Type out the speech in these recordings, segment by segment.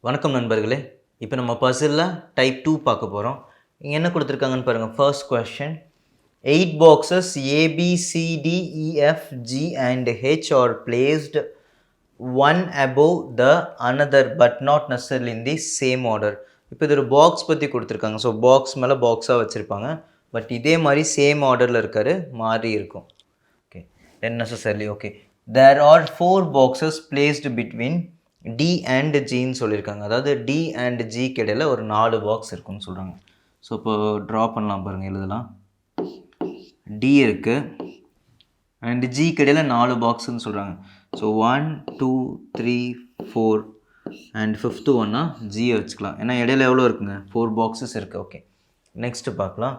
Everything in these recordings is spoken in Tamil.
வணக்கம் நண்பர்களே. இப்போ நம்ம பசிலில் டைப் 2 பார்க்க போகிறோம். இங்கே என்ன கொடுத்துருக்காங்கன்னு பாருங்கள். First question, 8 boxes A, B, C, D, E, F, G and H are placed one above the another but not necessarily in the same order. இப்போ இது ஒரு பாக்ஸ் பற்றி கொடுத்துருக்காங்க. ஸோ பாக்ஸ் மேலே பாக்ஸாக வச்சுருப்பாங்க. பட் இதே மாதிரி சேம் ஆர்டரில் இருக்காரு, மாறி இருக்கும். Okay, then necessarily okay. There are 4 boxes placed between D and Gன்னு சொல்லியிருக்காங்க. அதாவது D and Gக்கு இடையில் ஒரு 4 பாக்ஸ் இருக்குன்னு சொல்கிறாங்க. ஸோ இப்போ ட்ரா பண்ணலாம் பாருங்கள், எழுதலாம். D இருக்குது அண்ட் Gக்கு இடையில் 4 பாக்ஸுன்னு சொல்கிறாங்க. ஸோ 1 2 3 4 அண்ட் ஃபிஃப்த்து ஒன்னா Gயை வச்சுக்கலாம். ஏன்னா இடையில எவ்வளோ இருக்குங்க, 4 பாக்ஸஸ் இருக்குது. ஓகே, நெக்ஸ்ட்டு பார்க்கலாம்.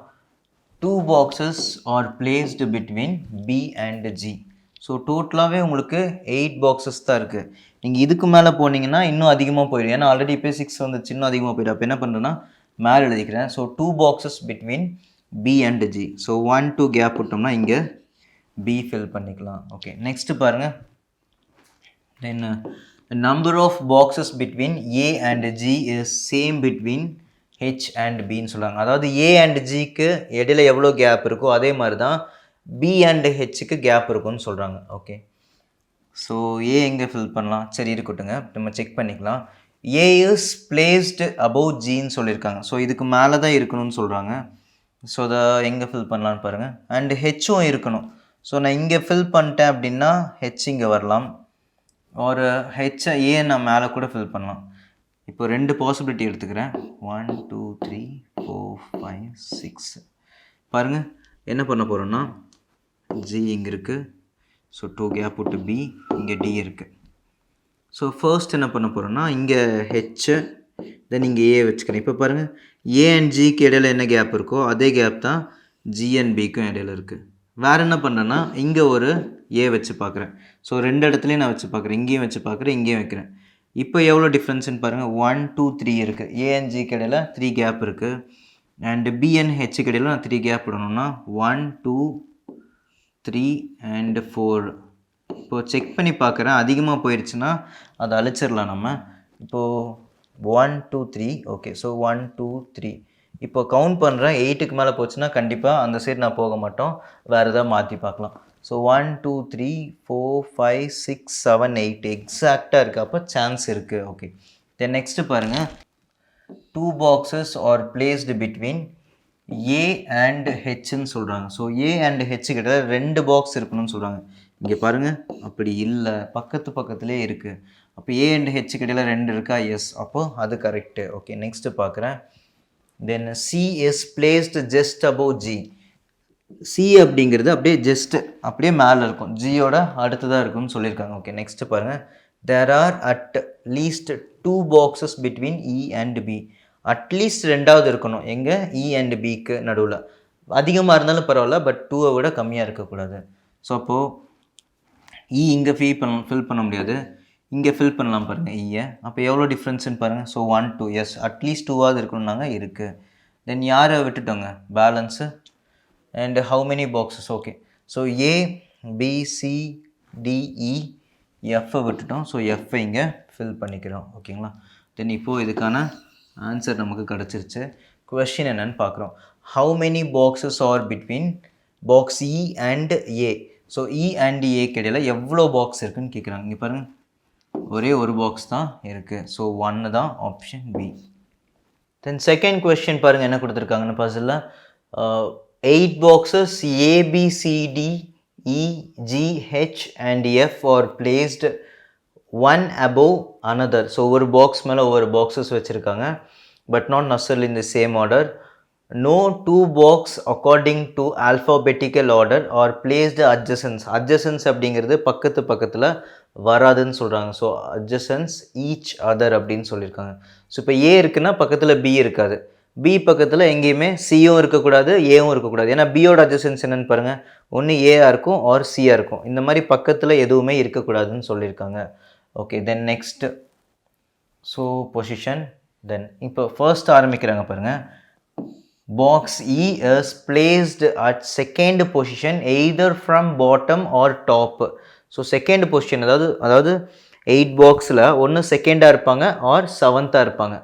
2 boxes are placed between B and G. So டோட்டலாகவே உங்களுக்கு 8 பாக்ஸஸ் தான் இருக்குது. நீங்கள் இதுக்கு மேலே போனீங்கன்னா இன்னும் அதிகமாக போயிடும். ஏன்னா ஆல்ரெடி இப்போ 6 வந்துச்சு, இன்னும் அதிகமாக போயிடும். அப்போ என்ன பண்ணுறேன்னா மேலே எழுதிக்கிறேன். So 2 boxes between B and G. So 1 2 gap விட்டோம்னா இங்கே B ஃபில் பண்ணிக்கலாம். ஓகே, நெக்ஸ்ட்டு பாருங்கள். Then number of boxes between A and G is same between H and Bன்னு சொல்கிறாங்க. அதாவது A and Gக்கு இடையில எவ்வளோ கேப் இருக்கோ அதே மாதிரி தான் B and Hக்கு கேப் இருக்குன்னு சொல்கிறாங்க. ஓகே, ஸோ A எங்கே ஃபில் பண்ணலாம்? சரி இருக்கட்டுங்க, நம்ம செக் பண்ணிக்கலாம். A is placed above Gன்னு சொல்லியிருக்காங்க. ஸோ இதுக்கு மேலே தான் இருக்கணும்னு சொல்கிறாங்க. ஸோ அதை எங்கே ஃபில் பண்ணலான்னு பாருங்கள். அண்ட் ஹெச்சும் இருக்கணும். ஸோ நான் இங்கே ஃபில் பண்ணிட்டேன் அப்படின்னா ஹெச் இங்கே வரலாம். ஒரு ஹெச்சை ஏ நான் மேலே கூட ஃபில் பண்ணலாம். இப்போ 2 பாசிபிலிட்டி எடுத்துக்கிறேன். 1 2 3 4 5 6. பாருங்கள் என்ன பண்ண போகிறோன்னா, G இங்கே இருக்குது. ஸோ 2 கேப் விட்டு B, இங்கே D இருக்குது. ஸோ ஃபர்ஸ்ட் என்ன பண்ண போகிறோன்னா, இங்கே ஹெச்சு தென் இங்கே ஏ வச்சுக்கிறேன். இப்போ பாருங்கள், ஏ அண்ட் ஜிக்கு இடையில என்ன கேப் இருக்கோ அதே கேப் தான் G அண்ட் Bக்கும் இடையில இருக்குது. வேறு என்ன பண்ணுறேன்னா, இங்கே ஒரு ஏ வச்சு பார்க்குறேன். ஸோ 2 இடத்துலையும் நான் வச்சு பார்க்குறேன். இங்கேயும் வச்சு பார்க்குறேன், இங்கேயும் வைக்கிறேன். இப்போ எவ்வளோ டிஃப்ரென்ஸ்னு பாருங்கள். 1 2 3 இருக்குது. ஏ அண்ட் ஜிக்கு இடையில 3 கேப் இருக்குது. அண்ட் பி அண்ட் ஹெச்சுக்கு இடையில நான் 3 கேப் விடணும்னா 1 2 3 அண்ட் 4. இப்போது செக் பண்ணி பார்க்குறேன். அதிகமாக போயிடுச்சுன்னா அதை அழிச்சிடலாம் நம்ம. இப்போது 1 2 3. Okay, so 1 2 3. இப்போ கவுண்ட் பண்ணுறேன். 8க்கு மேலே போச்சுன்னா கண்டிப்பாக அந்த சைடு நான் போக மாட்டோம், வேறு எதாவது மாற்றி பார்க்கலாம். ஸோ 1 2 3 4 5 6 7 8 எக்ஸாக்டாக இருக்குது. அப்போ சான்ஸ் இருக்குது. ஓகே, தென் நெக்ஸ்ட்டு பாருங்கள். 2 boxes are placed between A and Hன்னு சொல்கிறாங்க. ஸோ A and H கிட்ட 2 பாக்ஸ் இருக்கணும்னு சொல்கிறாங்க. இங்கே பாருங்கள், அப்படி இல்லை, பக்கத்துலேயே இருக்குது. அப்போ A and H கிட்ட 2 இருக்கா? எஸ், அப்போது அது கரெக்டு. ஓகே, நெக்ஸ்ட்டு பார்க்குறேன். தென் C is placed just above G. C அப்படிங்கிறது அப்படியே ஜஸ்ட்டு அப்படியே மேலே இருக்கும், ஜியோட அடுத்ததாக இருக்குன்னு சொல்லியிருக்காங்க. ஓகே, நெக்ஸ்ட்டு பாருங்கள். There are at least 2 boxes between E and B. At least 2வது இருக்கணும். எங்கே? E and Bக்கு நடுவில். அதிகமாக இருந்தாலும் பரவாயில்ல, பட் 2வை விட கம்மியாக இருக்கக்கூடாது. ஸோ அப்போது E இங்கே ஃபில் பண்ண முடியாது, இங்கே ஃபில் பண்ணலாம் பாருங்கள் ஈயை. அப்போ எவ்வளோ டிஃப்ரென்ஸ்னு பாருங்கள். ஸோ 1 2. எஸ், அட்லீஸ்ட் 2வது இருக்கணும்னாங்க, இருக்குது. தென் யாரை விட்டுட்டோங்க? Balance. And how many boxes? Okay, so A B C D E Fஐ விட்டுட்டோம். ஸோ Fஐ இங்கே ஃபில் பண்ணிக்கிறோம். ஓகேங்களா? தென் இப்போது இதுக்கான ஆன்சர் நமக்கு கிடச்சிருச்சு. கொஷின் என்னன்னு பார்க்குறோம். How many boxes R between box E and A. So E and ஏக்கு இடையில் எவ்வளோ பாக்ஸ் இருக்குதுன்னு கேட்குறாங்க. இங்கே பாருங்கள், ஒரே ஒரு பாக்ஸ் தான் இருக்குது. ஸோ 1 தான் option B. Then second question பாருங்கள் என்ன கொடுத்துருக்காங்கன்னு. பசிலில் 8 boxes A B C D E G H and F are placed one above another. So ஒவ்வொரு பாக்ஸ் மேலே ஒவ்வொரு பாக்ஸஸ் வச்சுருக்காங்க, but not necessarily in the same order. No 2 box according to alphabetical order are placed adjacent. adjacent அப்படிங்கிறது பக்கத்தில் வராதுன்னு சொல்கிறாங்க. ஸோ adjacent each other அப்படின்னு சொல்லியிருக்காங்க. ஸோ இப்போ A இருக்குன்னா பக்கத்தில் B இருக்காது, B பக்கத்தில் எங்கேயுமே சியும் இருக்கக்கூடாது, ஏவும் இருக்கக்கூடாது. ஏன்னா பியோட அட்ஜசன்ஸ் என்னென்னு பாருங்கள், ஒன்று ஏஆ இருக்கும் ஆர் சியாக இருக்கும். இந்த மாதிரி பக்கத்தில் எதுவுமே இருக்கக்கூடாதுன்னு சொல்லியிருக்காங்க. Okay, then next so position. Then இப்போ ஃபர்ஸ்ட் ஆரம்பிக்கிறாங்க பாருங்கள். Box E is placed at second position either from bottom or top. So second position, அதாவது 8 பாக்ஸில் ஒன்று செகண்டாக இருப்பாங்க ஆர் 7th இருப்பாங்க.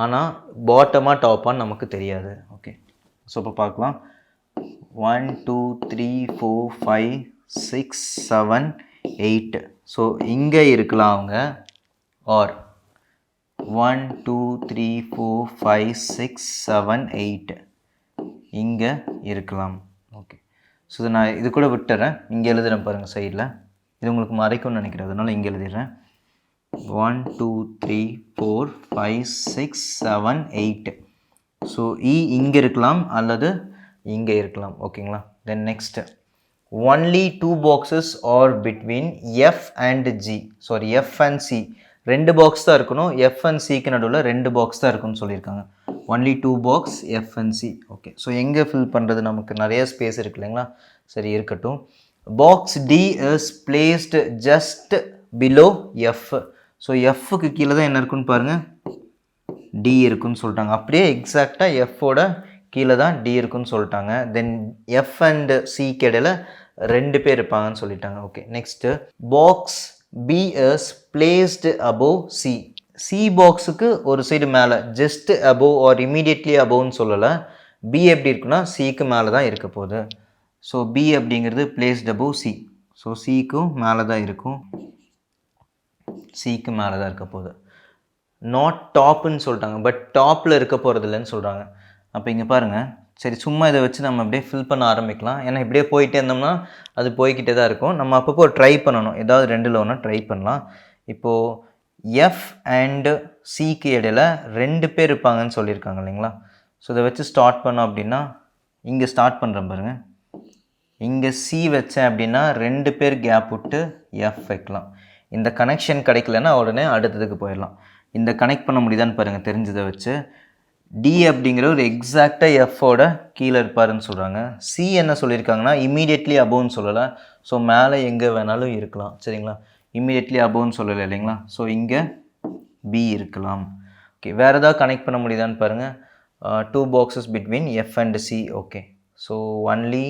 ஆனால் பாட்டமாக டாப்பான்னு நமக்கு தெரியாது. ஓகே, ஸோ இப்போ பார்க்கலாம். 1 2 3 4 5 6 7 8. ஸோ இங்கே இருக்கலாம் அவங்க. ஆர் 1 2 3 4 5 6 7 8 இங்கே இருக்கலாம். ஓகே, ஸோ இதை நான் இது கூட விட்டுறேன். இங்கே எழுதுகிறேன் பாருங்கள் சைடில். இது உங்களுக்கு மறைக்கும்னு நினைக்கிறேன், அதனால் இங்கே எழுதிடுறேன். 1 2 3 4 5 6 7 8. ஸோ இங்கே இருக்கலாம் அல்லது இங்கே இருக்கலாம். ஓகேங்களா? Then next, only 2 boxes are between F and G. Sorry, F and C 2 box தான் இருக்கணும். எஃப் அண்ட் சிக்கு நடுவில் 2 பாக்ஸ் தான் இருக்குன்னு சொல்லியிருக்காங்க. Only 2 box F and C. Okay, so எங்கே ஃபில் பண்ணுறது? நமக்கு நிறைய ஸ்பேஸ் இருக்கு இல்லைங்களா? சரி, இருக்கட்டும். Box D is placed just below F. So எஃப்க்கு கீழே தான் என்ன இருக்குன்னு பாருங்கள், டி இருக்குன்னு சொல்லிட்டாங்க. அப்படியே எக்ஸாக்டாக எஃப்போட கீழே தான் டி இருக்குன்னு சொல்லிட்டாங்க. தென் எஃப் அண்ட் சிக்கு இடையில 2 பேர் இருப்பாங்கன்னு சொல்லிட்டாங்க. Okay, next, box B is placed above C. C பாக்ஸுக்கு ஒரு சைடு மேலே, ஜஸ்ட் அபோவ் ஆர் இமீடியட்லி அபோவ்னு சொல்லலை. பி எப்படி இருக்குன்னா சிக்கு மேலே தான் இருக்க போகுது. ஸோ பி அப்படிங்கிறது பிளேஸ்டு அபோவ் சி. ஸோ சிக்கும் மேலே தான் இருக்கும், சிக்கு மேலே தான் இருக்க போகுது. நாட் டாப்புன்னு சொல்லிட்டாங்க, பட் டாப்பில் இருக்க போகிறது இல்லைன்னு சொல்கிறாங்க. அப்போ இங்கே பாருங்கள். சரி, சும்மா இதை வச்சு நம்ம அப்படியே ஃபில் பண்ண ஆரம்பிக்கலாம். ஏன்னா இப்படியே போயிட்டே இருந்தோம்னா அது போய்கிட்டே தான் இருக்கும். நம்ம அப்பப்போ ட்ரை பண்ணணும், ஏதாவது 2ல் ஒன்று ட்ரை பண்ணலாம். இப்போது எஃப் அண்டு சிக்கு இடையில 2 பேர் இருப்பாங்கன்னு சொல்லியிருக்காங்க இல்லைங்களா? ஸோ இதை வச்சு ஸ்டார்ட் பண்ணோம் அப்படின்னா, இங்கே ஸ்டார்ட் பண்ணுறேன் பாருங்கள். இங்கே சி வச்சேன் அப்படின்னா 2 பேர் கேப் விட்டு எஃப் வைக்கலாம். இந்த கனெக்ஷன் கிடைக்கலன்னா உடனே அடுத்ததுக்கு போயிடலாம். இந்த கனெக்ட் பண்ண முடியுதான்னு பாருங்கள் தெரிஞ்சதை வச்சு. டி அப்படிங்கிற ஒரு எக்ஸாக்டாக எஃப்போட கீழே இருப்பாருன்னு சொல்கிறாங்க. சி என்ன சொல்லியிருக்காங்கன்னா இமீடியட்லி அபோவ்னு சொல்லலை. ஸோ மேலே எங்கே வேணாலும் இருக்கலாம். சரிங்களா? இமீடியட்லி அபோவ்னு சொல்லலை இல்லைங்களா? ஸோ இங்கே பி இருக்கலாம். ஓகே, வேறு ஏதாவது கனெக்ட் பண்ண முடியுதான்னு பாருங்கள். 2 boxes between F and C. Okay, so only.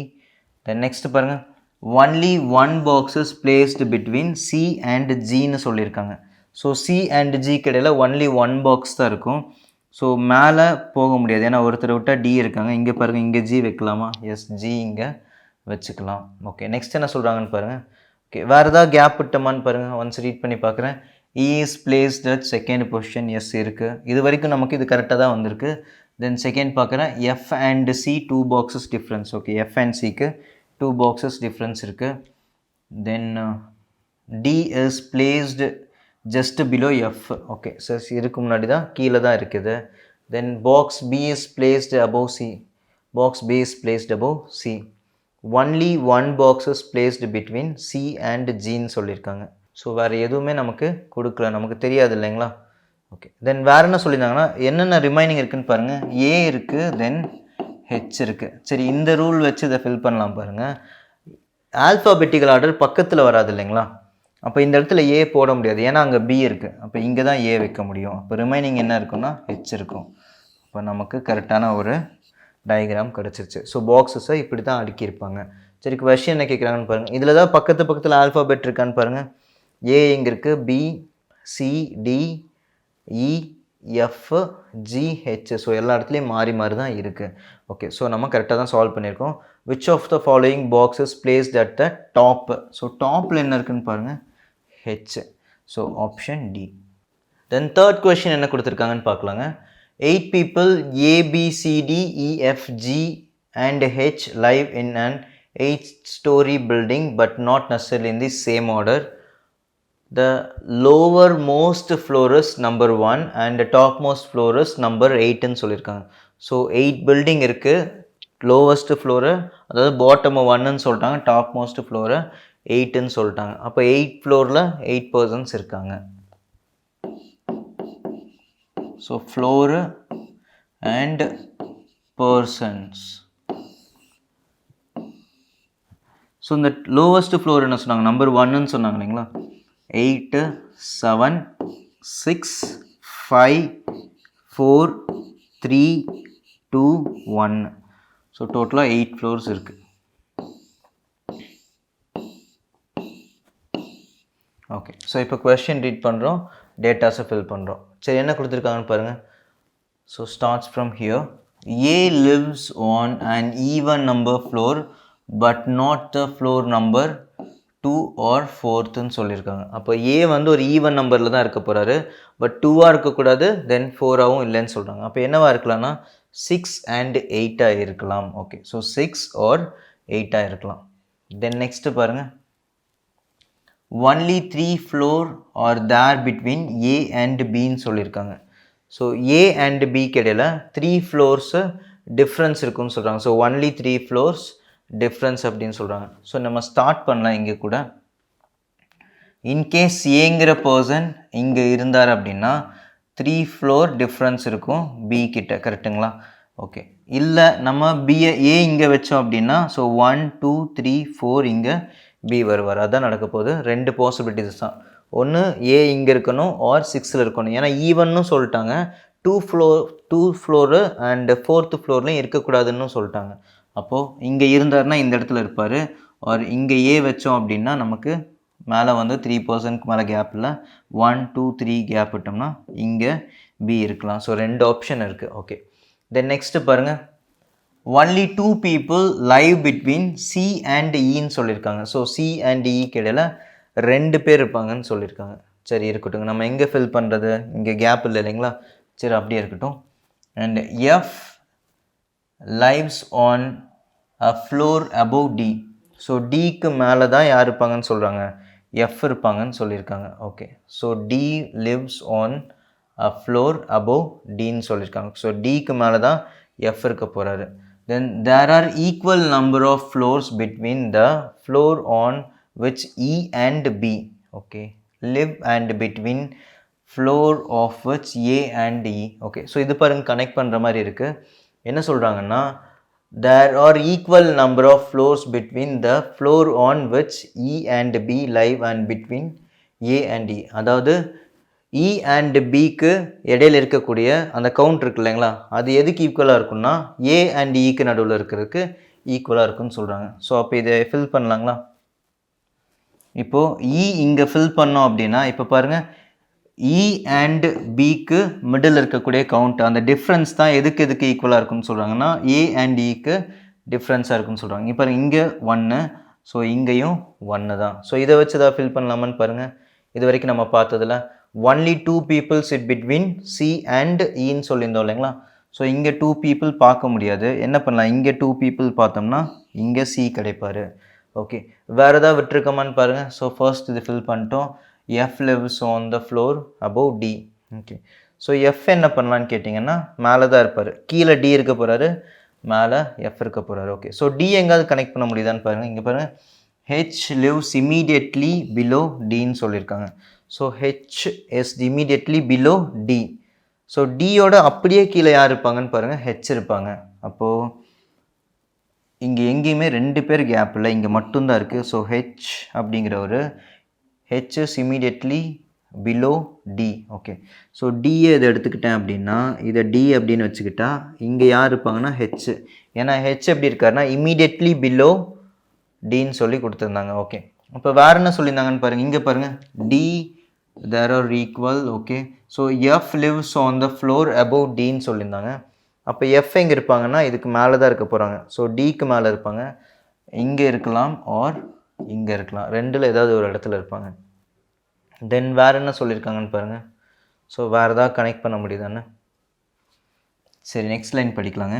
Then next பாருங்கள், only 1 boxes placed between C and ஜின்னு சொல்லியிருக்காங்க. ஸோ சி அண்ட் ஜி கிடையில ஒன்லி 1 பாக்ஸ் தான் இருக்கும். ஸோ மேலே போக முடியாது, ஏன்னா ஒருத்தர் விட்டால் டி இருக்காங்க. இங்கே பாருங்கள், இங்கே ஜி வைக்கலாமா? எஸ், ஜி இங்கே வச்சுக்கலாம். ஓகே, நெக்ஸ்ட் என்ன சொல்கிறாங்கன்னு பாருங்கள். ஓகே, வேறு ஏதாவது கேப் விட்டோமான்னு பாருங்கள். ஒன்ஸ் ரீட் பண்ணி பார்க்குறேன். Is placed at second position. Yes இருக்குது. இது வரைக்கும் நமக்கு இது கரெக்டாக தான் வந்திருக்கு. தென் செகண்ட் பார்க்குறேன், F and C 2 boxes difference. Okay, F and சிக்கு 2 boxes டிஃப்ரென்ஸ் இருக்குது. Then D is placed just below F. Okay, so இதுக்கு முன்னாடி தான் கீழே தான் இருக்குது. Then box B is placed above C. Box B is placed above C. Only 1 boxes placed between C and ஜின்னு சொல்லியிருக்காங்க. ஸோ வேறு எதுவுமே நமக்கு கொடுக்கல, நமக்கு தெரியாது இல்லைங்களா? ஓகே, தென் வேறு என்ன சொல்லியிருந்தாங்கன்னா என்னென்ன ரிமைனிங் இருக்குதுன்னு பாருங்கள். ஏ இருக்குது, தென் ஹெச் இருக்குது. சரி, இந்த ரூல் வச்சு இதை ஃபில் பண்ணலாம் பாருங்கள். ஆல்ஃபாபெட்டிக்கல் ஆர்டர் பக்கத்தில் வராது இல்லைங்களா? அப்போ இந்த இடத்துல ஏ போட முடியாது, ஏன்னா அங்கே பி இருக்குது. அப்போ இங்கே தான் ஏ வைக்க முடியும். அப்போ ரிமைனிங் என்ன இருக்குன்னா ஹெச் இருக்கும். இப்போ நமக்கு கரெக்டான ஒரு டயக்ராம் கிடச்சிருச்சு. ஸோ பாக்ஸஸை இப்படி தான் அடுக்கியிருப்பாங்க. சரி, கொஸ்டின் என்ன கேட்குறாங்கன்னு பாருங்கள். இதில் தான் பக்கத்தில் ஆல்ஃபாபெட் இருக்கான்னு பாருங்கள். ஏ இங்கே இருக்குது, பி, சி, டி, இ, எஃப், ஜி, ஹெச். ஸோ எல்லா இடத்துலையும் மாறி மாறி தான் இருக்குது. ஓகே, ஸோ நம்ம கரெக்டாக தான் சால்வ் பண்ணியிருக்கோம். Which of the following boxes placed at the top. So டாப்பில் என்ன இருக்குதுன்னு பாருங்கள், H. So option D. Then third question என்ன கொடுத்துருக்காங்கன்னு பார்க்கலாங்க. 8 people A, B, C, D, E, F, G and H live in an 8-story building but not necessarily in the same order. The lowermost floor is number 1 and the topmost floor is number 8 ன்னு சொல்லியிருக்காங்க. ஸோ 8 பில்டிங் இருக்குது. லோவஸ்ட் ஃப்ளோரு, அதாவது பாட்டம் 1ன்னு சொல்லிட்டாங்க, டாப் மோஸ்ட் ஃப்ளோரை 8ன்னு சொல்லிட்டாங்க. அப்போ 8 ஃப்ளோரில் 8 persons இருக்காங்க. So floor and persons. So இந்த லோவஸ்ட் ஃப்ளோர் என்ன சொன்னாங்க, நம்பர் 1ன்னு சொன்னாங்க இல்லைங்களா? 8 7 6 5 4 3 2 1. ஸோ டோட்டலாக 8 ஃப்ளோர்ஸ் இருக்குது. ஓகே, ஸோ இப்போ கொஸ்டின் ரீட் பண்ணுறோம், டேட்டாஸை ஃபில் பண்ணுறோம். சரி, என்ன கொடுத்துருக்காங்கன்னு பாருங்கள். So starts from here. A lives on an even number floor but not the floor number 2 or 4ன்னு சொல்லியிருக்காங்க. அப்போ A வந்து ஒரு ஈவன் நம்பரில் தான் இருக்க போகிறாரு, பட் 2ஆக இருக்கக்கூடாது, தென் 4ஆகவும் இல்லைன்னு சொல்கிறாங்க. அப்போ என்னவா இருக்கலாம்னா 6 and 8ஆக இருக்கலாம். ஓகே, ஸோ 6 or 8ஆக இருக்கலாம். தென் நெக்ஸ்ட்டு பாருங்கள், only 3 floor are there between A and Bன்னு சொல்லியிருக்காங்க. ஸோ A and B இடையில 3 ஃப்ளோர்ஸு டிஃப்ரென்ஸ் இருக்குன்னு சொல்கிறாங்க. ஸோ ஒன்லி 3 ஃப்ளோர்ஸ் டிஃப்ரென்ஸ் அப்படின்னு சொல்கிறாங்க. ஸோ நம்ம ஸ்டார்ட் பண்ணலாம் இங்கே கூட. இன்கேஸ் ஏங்கிற பர்சன் இங்கே இருந்தார் அப்படின்னா 3 ஃப்ளோர் டிஃப்ரென்ஸ் இருக்கும் பி கிட்ட, கரெக்டுங்களா? ஓகே, இல்லை நம்ம பியை ஏ இங்கே வச்சோம் அப்படின்னா ஸோ 1 2 3 4 இங்கே பி வருவார். அதான் நடக்க போகுது. 2 பாசிபிலிட்டிஸ் தான். ஒன்று ஏ இங்கே இருக்கணும் ஆர் 6ல் இருக்கணும். ஏன்னா ஈவன்னு சொல்லிட்டாங்க. 2 ஃப்ளோரு அண்டு 4th ஃப்ளோர்லையும் இருக்கக்கூடாதுன்னு சொல்லிட்டாங்க. அப்போது இங்கே இருந்தார்னா இந்த இடத்துல இருப்பார். ஆர் இங்கே ஏ வச்சோம் அப்படின்னா நமக்கு மேலே வந்து 3% மேலே கேப்பில் 1 2 3 கேப் விட்டோம்னா இங்கே பி இருக்கலாம். ஸோ 2 ஆப்ஷன் இருக்குது. ஓகே, தென் நெக்ஸ்ட்டு பாருங்கள், only 2 people live between C and Eன்னு சொல்லியிருக்காங்க. ஸோ C and E இடையில 2 பேர் இருப்பாங்கன்னு சொல்லியிருக்காங்க. சரி இருக்கட்டும், நம்ம எங்கே ஃபில் பண்ணுறது? இங்கே கேப் இல்லை இல்லைங்களா? சரி அப்படியே இருக்கட்டும். And F lives on a floor above D. So Dக்கு மேலே தான் யார் இருப்பாங்கன்னு சொல்கிறாங்க? F இருப்பாங்கன்னு சொல்லியிருக்காங்க. Okay, so D lives on a floor above Dன்னு சொல்லியிருக்காங்க. ஸோ Dக்கு மேலே தான் F இருக்க போகிறாரு. Then there are equal number of floors between the floor on which E and B, okay, live and between floor of which A and E. Okay, so இது பாருங்க கனெக்ட் பண்ணுற மாதிரி இருக்குது. என்ன சொல்கிறாங்கன்னா, there are equal number of floors between the floor on which E and B live and between A and E. அதாவது E and Bக்கு இடையில இருக்கக்கூடிய அந்த கவுண்ட் இருக்கு இல்லைங்களா, அது எதுக்கு ஈக்குவலாக இருக்குன்னா A and Eக்கு நடுவில் இருக்கிறதுக்கு ஈக்குவலாக இருக்குன்னு சொல்கிறாங்க. ஸோ அப்போ இதை ஃபில் பண்ணலாங்களா? இப்போது E இங்கே ஃபில் பண்ணோம் அப்படின்னா இப்போ பாருங்கள், E and Bக்கு மிடில் இருக்கக்கூடிய கவுண்ட் அந்த டிஃப்ரென்ஸ் தான் எதுக்கு ஈக்குவலாக இருக்குன்னு சொல்கிறாங்கன்னா A and Eக்கு டிஃப்ரென்ஸாக இருக்குன்னு சொல்கிறாங்க. இப்போ இங்கே 1, ஸோ இங்கேயும் 1 தான். ஸோ இதை வச்சு தான் ஃபில் பண்ணலாமான்னு பாருங்கள். இது வரைக்கும் நம்ம பார்த்ததில் only 2 people sit between C and Eன்னு சொல்லியிருந்தோம் இல்லைங்களா? ஸோ இங்கே 2 people பார்க்க முடியாது. என்ன பண்ணலாம், இங்கே 2 people பார்த்தோம்னா இங்கே C கிடைப்பார். ஓகே, வேறு ஏதாவது விட்டுருக்கோமான்னு பாருங்கள். ஸோ ஃபர்ஸ்ட் இது ஃபில் பண்ணிட்டோம். F lives on the floor above D. Okay, so F என்ன பண்ணலான்னு கேட்டிங்கன்னா மேலே தான் இருப்பார். கீழே D இருக்க போகிறாரு, மேலே F இருக்க போகிறாரு. ஓகே, ஸோ D எங்காவது கனெக்ட் பண்ண முடியுதான்னு பாருங்கள். இங்கே பாருங்கள், H lives immediately below Dன்னு சொல்லியிருக்காங்க. So H is immediately below D. So Dயோட அப்படியே கீழே யார் இருப்பாங்கன்னு பாருங்கள், H இருப்பாங்க. அப்போது இங்கே எங்கேயுமே 2 பேர் கேப் இல்லை, இங்கே மட்டும்தான் இருக்குது. ஸோ H அப்படிங்கிற ஒரு H is immediately below D. Okay, so Dயை இதை எடுத்துக்கிட்டேன் அப்படின்னா இதை D அப்படின்னு வச்சுக்கிட்டா இங்கே யார் இருப்பாங்கன்னா H. ஏன்னா H எப்படி இருக்காருன்னா immediately below Dன்னு சொல்லி கொடுத்துருந்தாங்க. ஓகே, அப்போ வேறு என்ன சொல்லியிருந்தாங்கன்னு பாருங்கள். இங்கே பாருங்கள், D there are equal. Okay, so F lives on the floor above Dன்னு சொல்லியிருந்தாங்க. அப்போ F எங்கே இருப்பாங்கன்னா இதுக்கு மேலே தான் இருக்க போகிறாங்க. ஸோ Dக்கு மேலே இருப்பாங்க. இங்கே இருக்கலாம் ஆர் இங்கே இருக்கலாம், ரெண்டில் ஏதாவது ஒரு இடத்துல இருப்பாங்க. தென் வேறு என்ன சொல்லியிருக்காங்கன்னு பாருங்கள். ஸோ வேறு ஏதாவது கனெக்ட் பண்ண முடியுதானே? சரி, நெக்ஸ்ட் லைன் படிக்கலாங்க.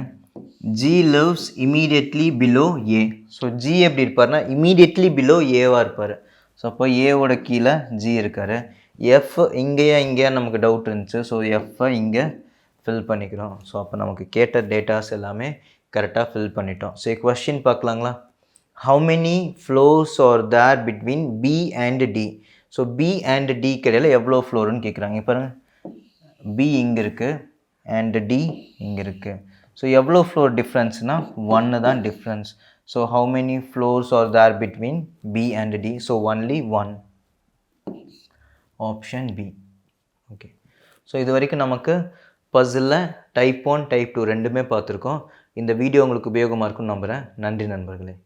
G lives immediately below A. So G எப்படி இருப்பார்னா இமீடியட்லி பிலோ ஏவாக இருப்பார். ஸோ அப்போ ஏவோட கீழே G இருக்கார். F இங்கேயா நமக்கு டவுட் இருந்துச்சு. ஸோ Fஐ இங்கே ஃபில் பண்ணிக்கிறோம். ஸோ அப்போ நமக்கு கேட்ட டேட்டாஸ் எல்லாமே கரெக்டாக ஃபில் பண்ணிட்டோம். ஸோ கொஸ்டின் பார்க்கலாங்களா? How many floors are there between B and D? So B and D இடையில எவ்வளோ ஃப்ளோருன்னு கேட்குறாங்க. இப்போ பாருங்கள், B இங்கே இருக்குது அண்ட் D இங்கே இருக்குது. ஸோ எவ்வளோ ஃப்ளோர் டிஃப்ரென்ஸ்னால் 1 தான் difference. So how many floors are there between B and D? So only 1. Option B. Okay, so இது வரைக்கும் நமக்கு பசிலில் டைப் 1 டைப் 2 ரெண்டுமே பார்த்துருக்கோம். இந்த வீடியோ உங்களுக்கு உபயோகமாக இருக்குன்னு நம்புகிறேன். நன்றி நண்பர்களே.